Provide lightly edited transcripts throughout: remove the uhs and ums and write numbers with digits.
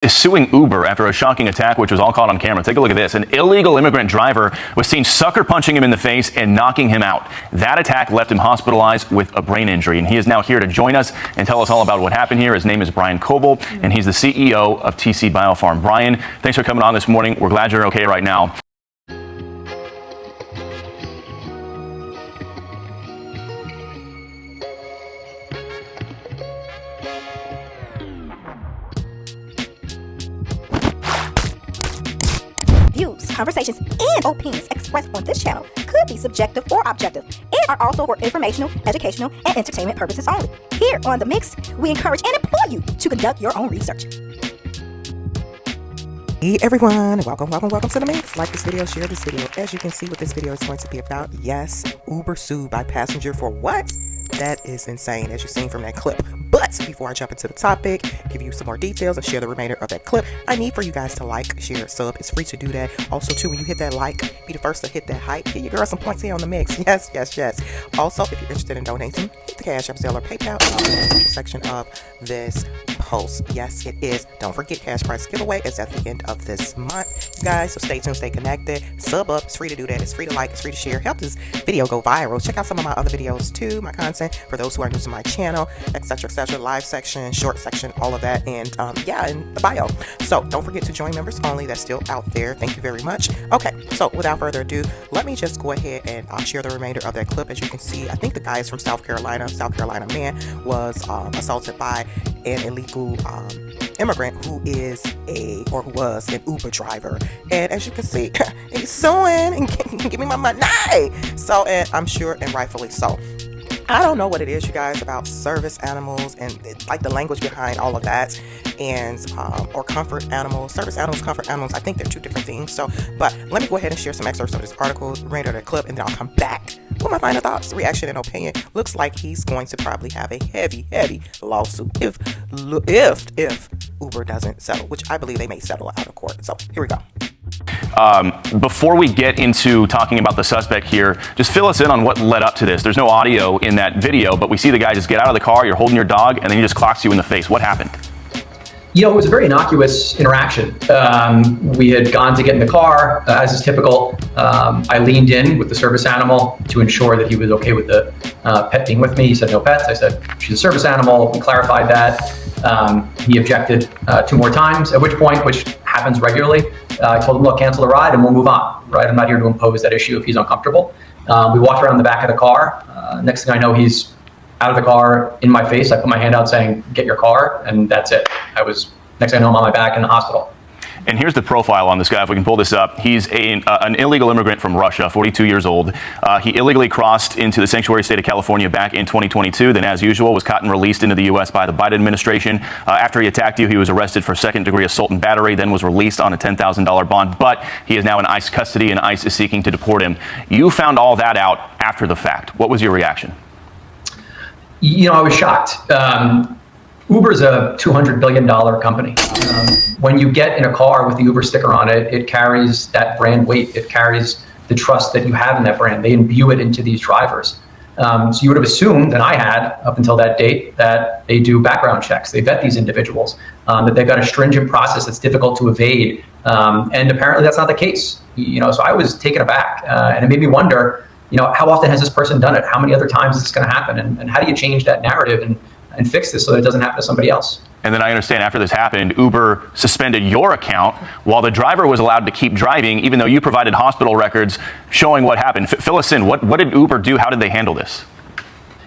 is suing Uber after a shocking attack, which was all caught on camera. Take a look at this. An illegal immigrant driver was seen sucker punching him in the face and knocking him out. That attack left him hospitalized with a brain injury, and he is now here to join us and tell us all about what happened here. His name is Brian Coble, and he's the CEO of TC Biopharm. Brian, thanks for coming on this morning. We're glad you're okay right now. Views, conversations, and opinions expressed on this channel could be subjective or objective and are also for informational, educational, and entertainment purposes only. Here on The Mix, we encourage and implore you to conduct your own research. Hey everyone, welcome to The Mix. Like this video, share this video. As you can see what this video is going to be about, yes, Uber sued by passenger for what? That is insane, as you've seen from that clip. But before I jump into the topic, give you some more details and share the remainder of that clip, I need for you guys to like, share, sub. It's free to do that. Also, too, when you hit that like, be the first to hit that hype. Get your girl some points here on The Mix. Yes. Also, if you're interested in donating, hit the Cash App, Zelle, or PayPal in the description section of this post. Yes, it is. Don't forget, cash prize giveaway is at the end of this month, you guys. So stay tuned, stay connected. Sub up. It's free to do that. It's free to like. It's free to share. Help this video go viral. Check out some of my other videos too. My content for those who are new to my channel, etc. Live section, short section, all of that, and in the bio. So don't forget to join members only. That's still out there. Thank you very much. Okay, so without further ado, let me just go ahead and share the remainder of that clip. As you can see, I think the guy is from South Carolina. South Carolina man was assaulted by an illegal immigrant who was an Uber driver, and as you can see, he's suing and give me my money. So, and I'm sure, and rightfully so. I don't know what it is, you guys, about service animals and like the language behind all of that, and or comfort animals, service animals, comfort animals. I think they're two different things. So, but let me go ahead and share some excerpts of this article, remainder of the clip, and then I'll come back with my final thoughts, reaction, and opinion. Looks like he's going to probably have a heavy lawsuit if Uber doesn't settle, which I believe they may settle out of court. So here we go. Before we get into talking about the suspect here, just fill us in on what led up to this. There's no audio in that video, but we see the guy just get out of the car, you're holding your dog, and then he just clocks you in the face. What happened? You know, it was a very innocuous interaction. We had gone to get in the car, as is typical. I leaned in with the service animal to ensure that he was okay with the pet being with me. He said no pets. I said, she's a service animal. We clarified that. He objected 2 more times, at which point, which happens regularly, I told him, look, cancel the ride and we'll move on, right? I'm not here to impose that issue if he's uncomfortable. We walked around the back of the car. Next thing I know, he's out of the car in my face. I put my hand out saying, get your car, and that's it. Next thing I know, I'm on my back in the hospital. And here's the profile on this guy, if we can pull this up. He's an illegal immigrant from Russia, 42 years old. He illegally crossed into the sanctuary state of California back in 2022. Then, as usual, was caught and released into the U.S. by the Biden administration. After he attacked you, he was arrested for second-degree assault and battery, then was released on a $10,000 bond. But he is now in ICE custody, and ICE is seeking to deport him. You found all that out after the fact. What was your reaction? You know, I was shocked. Uber's a $200 billion company. When you get in a car with the Uber sticker on it, it carries that brand weight. It carries the trust that you have in that brand. They imbue it into these drivers. So you would have assumed, and I had up until that date, that they do background checks. They vet these individuals, that they've got a stringent process that's difficult to evade. And apparently that's not the case. You know, so I was taken aback, and it made me wonder, you know, how often has this person done it? How many other times is this going to happen? And how do you change that narrative and fix this so that it doesn't happen to somebody else? And then I understand after this happened, Uber suspended your account while the driver was allowed to keep driving, even though you provided hospital records showing what happened. Fill us in. What did Uber do? How did they handle this?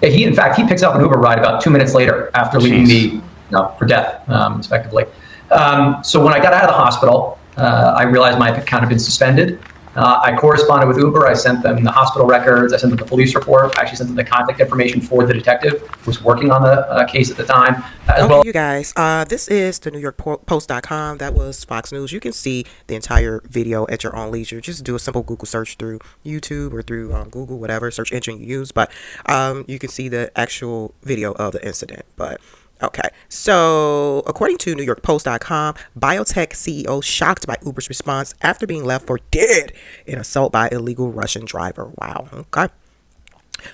Yeah, he picks up an Uber ride about 2 minutes later after leaving me for death, respectively. So when I got out of the hospital, I realized my account had been suspended. I corresponded with Uber. I sent them the hospital records. I sent them the police report. I actually sent them the contact information for the detective who was working on the case at the time. Okay, you guys, this is the NewYorkPost.com. That was Fox News. You can see the entire video at your own leisure. Just do a simple Google search through YouTube or through Google, whatever search engine you use. But you can see the actual video of the incident. But okay, so according to NewYorkPost.com, biotech CEO shocked by Uber's response after being left for dead in assault by illegal Russian driver. Wow. Okay.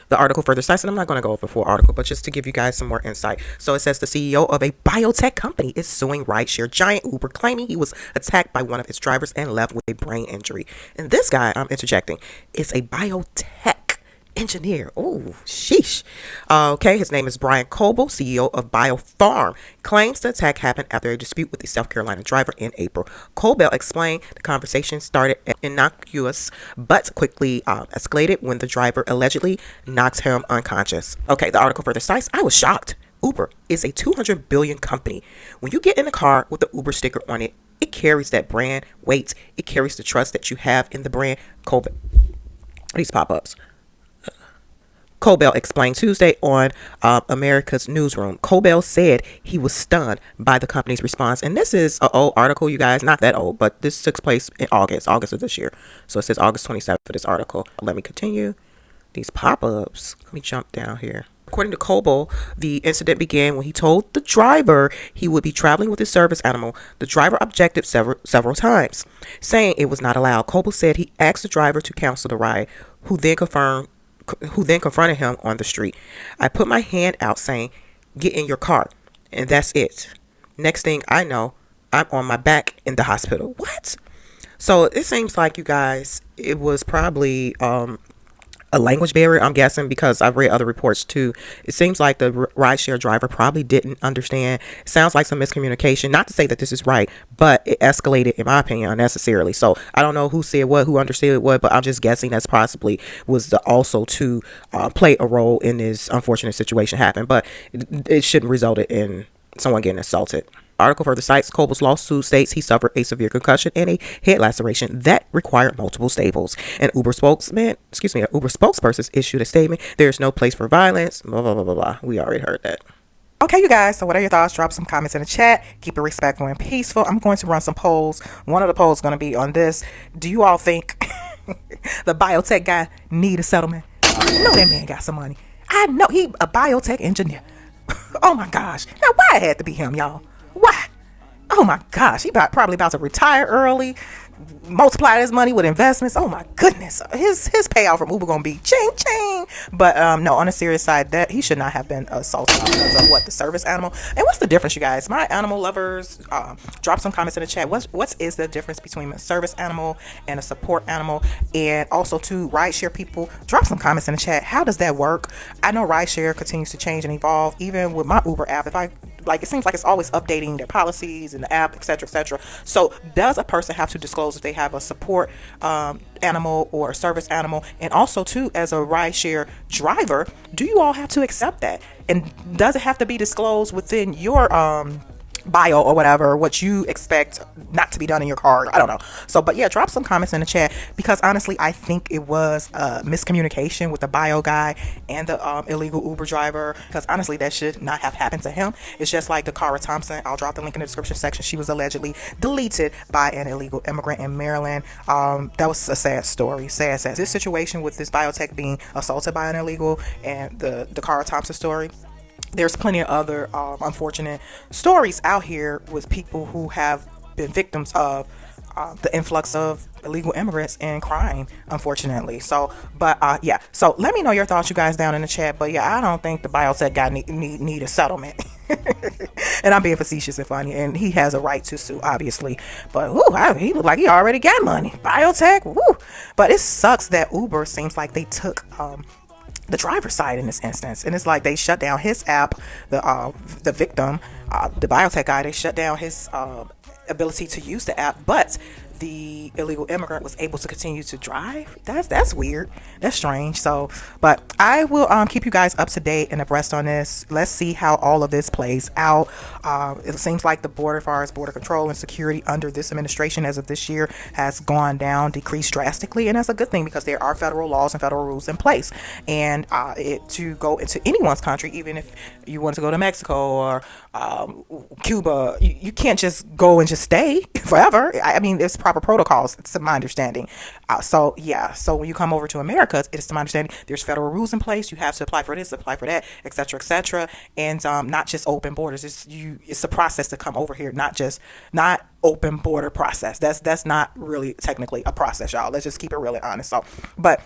The article further cites, and I'm not going to go over the full article, but just to give you guys some more insight. So it says the CEO of a biotech company is suing rideshare giant Uber, claiming he was attacked by one of its drivers and left with a brain injury. And this guy, I'm interjecting, is a biotech engineer. Oh, sheesh. Okay, his name is Brian Coble, CEO of BioPharm, claims the attack happened after a dispute with the South Carolina driver in April. Coble explained the conversation started innocuous, but quickly escalated when the driver allegedly knocked him unconscious. Okay, the article further cites, I was shocked. Uber is a 200 billion company. When you get in a car with the Uber sticker on it, it carries that brand weight. It carries the trust that you have in the brand. Coble. These pop-ups. Coble explained Tuesday on America's Newsroom. Coble said he was stunned by the company's response. And this is an old article, you guys. Not that old, but this took place in August of this year. So it says August 27th for this article. Let me continue. These pop-ups. Let me jump down here. According to Coble, the incident began when he told the driver he would be traveling with his service animal. The driver objected several times, saying it was not allowed. Coble said he asked the driver to cancel the ride, who then confronted him on the street. I put my hand out saying, get in your car. And that's it. Next thing I know, I'm on my back in the hospital. What? So it seems like, you guys, it was probably a language barrier, I'm guessing, because I've read other reports too. It seems like the rideshare driver probably didn't understand. It sounds like some miscommunication. Not to say that this is right, but it escalated, in my opinion, unnecessarily. So I don't know who said what, who understood what, but I'm just guessing that's possibly was also to play a role in this unfortunate situation happen. But it shouldn't result in someone getting assaulted. Article further cites Coble's lawsuit states he suffered a severe concussion and a head laceration that required multiple staples. An Uber spokesperson issued a statement. There's no place for violence. Blah, blah, blah, blah, blah. We already heard that. Okay, you guys, so what are your thoughts? Drop some comments in the chat. Keep it respectful and peaceful. I'm going to run some polls. One of the polls is going to be on this. Do you all think the biotech guy need a settlement? I know that man got some money. I know he a biotech engineer. Oh my gosh. Now why it had to be him, y'all? Why? Oh my gosh, he probably about to retire early, multiply his money with investments. Oh my goodness, his payout from Uber gonna be ching ching. But no, on a serious side, that he should not have been assaulted because of what, the service animal. And what's the difference, you guys? My animal lovers, drop some comments in the chat. What is the difference between a service animal and a support animal? And also to rideshare people, drop some comments in the chat. How does that work? I know rideshare continues to change and evolve. Even with my Uber app, it seems like it's always updating their policies and the app, etc., etc. So does a person have to disclose if they have a support animal or a service animal? And also too, as a rideshare driver, do you all have to accept that? And does it have to be disclosed within your bio or whatever, what you expect not to be done in your car? I don't know. So, but yeah, drop some comments in the chat, because honestly, I think it was miscommunication with the bio guy and the illegal Uber driver, because honestly, that should not have happened to him. It's just like the Cara Thompson. I'll drop the link in the description section. She was allegedly deleted by an illegal immigrant in Maryland. That was a sad story. Sad. This situation with this biotech being assaulted by an illegal and the Cara Thompson story, there's plenty of other unfortunate stories out here with people who have been victims of the influx of illegal immigrants and crime, unfortunately. So, but yeah. So let me know your thoughts, you guys, down in the chat. But yeah, I don't think the biotech guy need a settlement. And I'm being facetious and funny, and he has a right to sue, obviously. But he looked like he already got money. Biotech, woo. But it sucks that Uber seems like they took the driver's side in this instance, and it's like they shut down his app. The victim, the biotech guy, they shut down his ability to use the app, but the illegal immigrant was able to continue to drive. That's weird. That's strange. So, but I will keep you guys up to date and abreast on this. Let's see how all of this plays out. It seems like the border, as far as border control and security under this administration as of this year, has gone down, decreased drastically, and that's a good thing, because there are federal laws and federal rules in place. And to go into anyone's country, even if you want to go to Mexico or Cuba, you can't just go and just stay forever. I mean, there's proper protocols, to my understanding. So yeah, so when you come over to America, it's to my understanding there's federal rules in place. You have to apply for this, apply for that, etc., etc. And not just open borders. It's a process to come over here, not open border process. That's not really technically a process, y'all. Let's just keep it really honest. So, but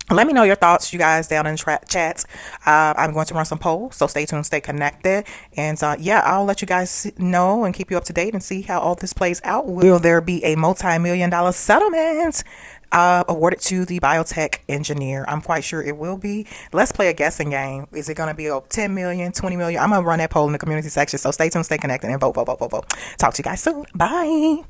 Let me know your thoughts, you guys, down in chats. I'm going to run some polls, so stay tuned, stay connected. And yeah, I'll let you guys know and keep you up to date and see how all this plays out. Will there be a multi-million-dollar settlement awarded to the biotech engineer? I'm quite sure it will be. Let's play a guessing game. Is it going to be 10 million, 20 million? I'm going to run that poll in the community section. So stay tuned, stay connected, and vote, vote, vote, vote, vote. Talk to you guys soon. Bye.